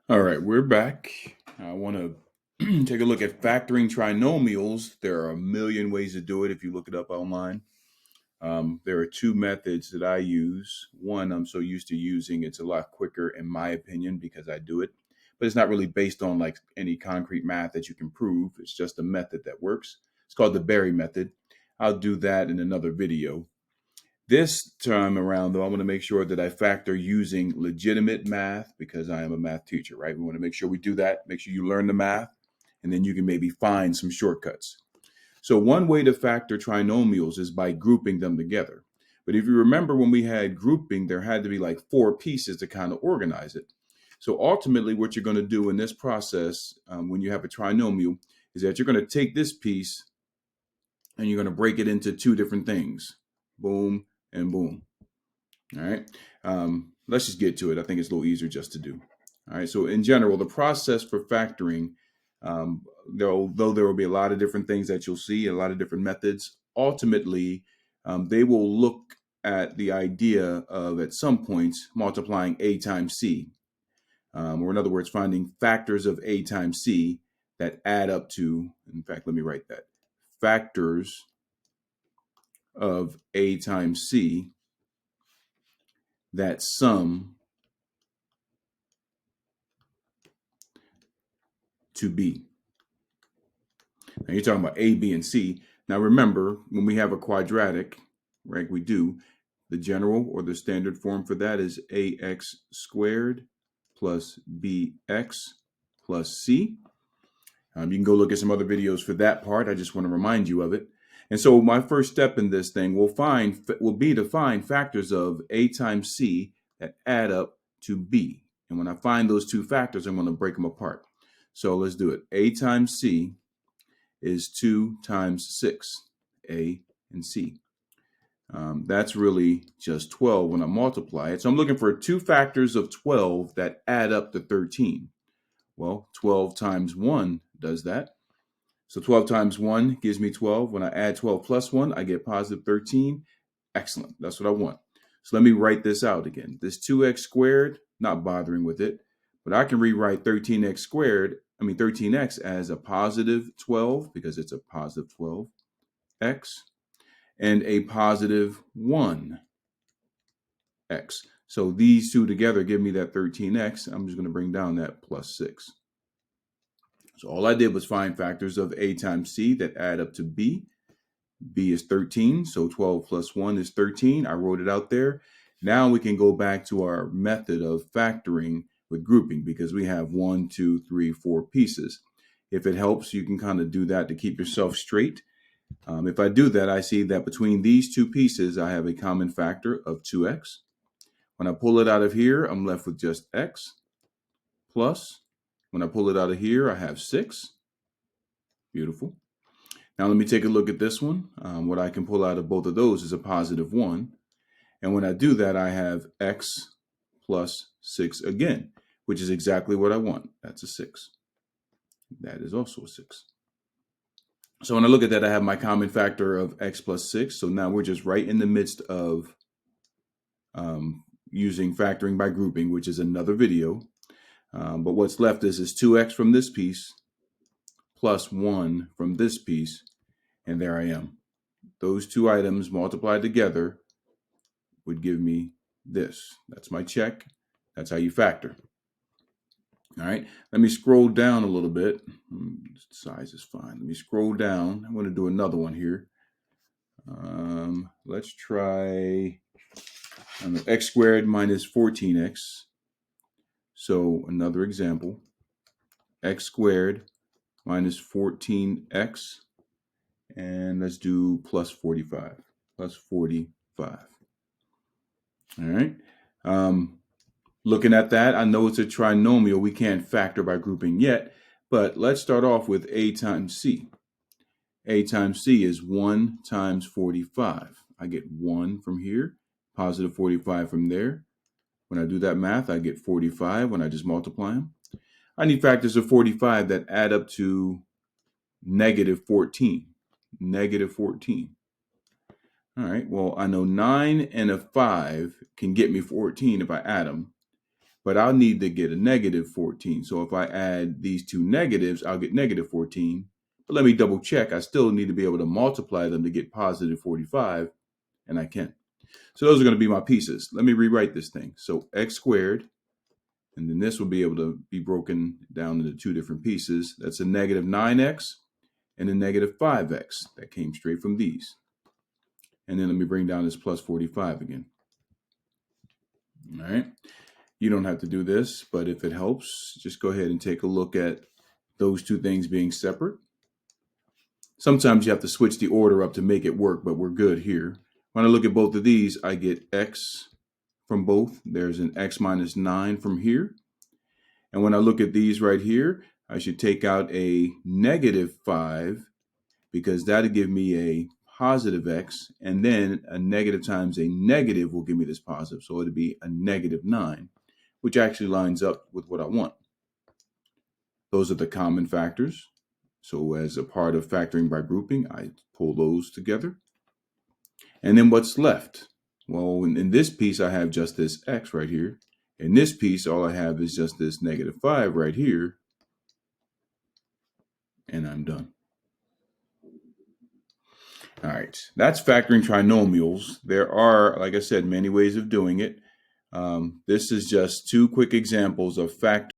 All right, we're back. I want to take a look at factoring trinomials. There are a million ways to do it if you look it up online. There are two methods that I use. One I'm so used to using, it's a lot quicker in my opinion because I do it, but it's not really based on like any concrete math that you can prove. It's just a method that works. It's called the Berry method. I'll do that in another video. This time around, though, I want to make sure that I factor using legitimate math because I am a math teacher, right? We want to make sure we do that. Make sure you learn the math, and then you can maybe find some shortcuts. So, one way to factor trinomials is by grouping them together. But if you remember when we had grouping, there had to be like four pieces to kind of organize it. So, ultimately, what you're going to do in this process when you have a trinomial is that you're going to take this piece and you're going to break it into two different things. Boom and boom. All right. Let's just get to it. I think it's a little easier just to do. All right. So in general, the process for factoring, though there will be a lot of different things that you'll see, a lot of different methods, ultimately, they will look at the idea of at some points multiplying a times c, or in other words, finding factors of a times c that add up to, in fact, let me write that, factors of a times c that sum to b. Now you're talking about a, b, and c. Now remember, when we have a quadratic, right, we do, the general or the standard form for that is ax squared plus bx plus c. You can go look at some other videos for that part. I just want to remind you of it. And so my first step in this thing will be to find factors of a times c that add up to b. And when I find those two factors, I'm going to break them apart. So let's do it. A times c is 2 times 6, a and c. That's really just 12 when I multiply it. So I'm looking for two factors of 12 that add up to 13. Well, 12 times 1 does that. So 12 times 1 gives me 12. When I add 12 plus 1, I get positive 13. Excellent. That's what I want. So let me write this out again. This 2x squared, not bothering with it, but I can rewrite 13x as a positive 12 because it's a positive 12x and a positive 1x. So these two together give me that 13x. I'm just going to bring down that plus 6. So all I did was find factors of a times c that add up to b. B is 13, so 12 plus 1 is 13. I wrote it out there. Now we can go back to our method of factoring with grouping because we have 1, 2, 3, 4 pieces. If it helps, you can kind of do that to keep yourself straight. If I do that, I see that between these two pieces, I have a common factor of 2x. When I pull it out of here, I'm left with just x plus. When I pull it out of here, I have 6. Beautiful. Now let me take a look at this one. What I can pull out of both of those is a positive 1. And when I do that, I have x plus 6 again, which is exactly what I want. That's a 6. That is also a 6. So when I look at that, I have my common factor of x plus 6. So now we're just right in the midst of using factoring by grouping, which is another video. But what's left is 2x from this piece plus 1 from this piece. And there I am. Those two items multiplied together would give me this. That's my check. That's how you factor. All right. Let me scroll down a little bit. Size is fine. Let me scroll down. I'm going to do another one here. Let's try x squared minus 14x. So another example. X squared minus 14x. And let's do plus 45. Plus 45. All right. Looking at that, I know it's a trinomial. We can't factor by grouping yet, but let's start off with a times c. A times c is 1 times 45. I get 1 from here, positive 45 from there. When I do that math, I get 45 when I just multiply them. I need factors of 45 that add up to negative 14. Negative 14. All right, well, I know 9 and a 5 can get me 14 if I add them. but I'll need to get a negative 14. So if I add these two negatives, I'll get negative 14. But let me double check. I still need to be able to multiply them to get positive 45, and I can. So those are going to be my pieces. Let me rewrite this thing. So x squared, and then this will be able to be broken down into two different pieces. That's a negative 9x and a negative 5x. That came straight from these. And then let me bring down this plus 45 again. All right. You don't have to do this, but if it helps, just go ahead and take a look at those two things being separate. Sometimes you have to switch the order up to make it work, but we're good here. When I look at both of these, I get x from both. There's an x minus 9 from here. And when I look at these right here, I should take out a negative 5 because that'll give me a positive x, and then a negative times a negative will give me this positive. So it'll be a negative 9, which actually lines up with what I want. Those are the common factors. So as a part of factoring by grouping, I pull those together. And then what's left? Well, in this piece, I have just this x right here. In this piece, all I have is just this negative 5 right here. And I'm done. All right, that's factoring trinomials. There are, like I said, many ways of doing it. This is just two quick examples of factoring.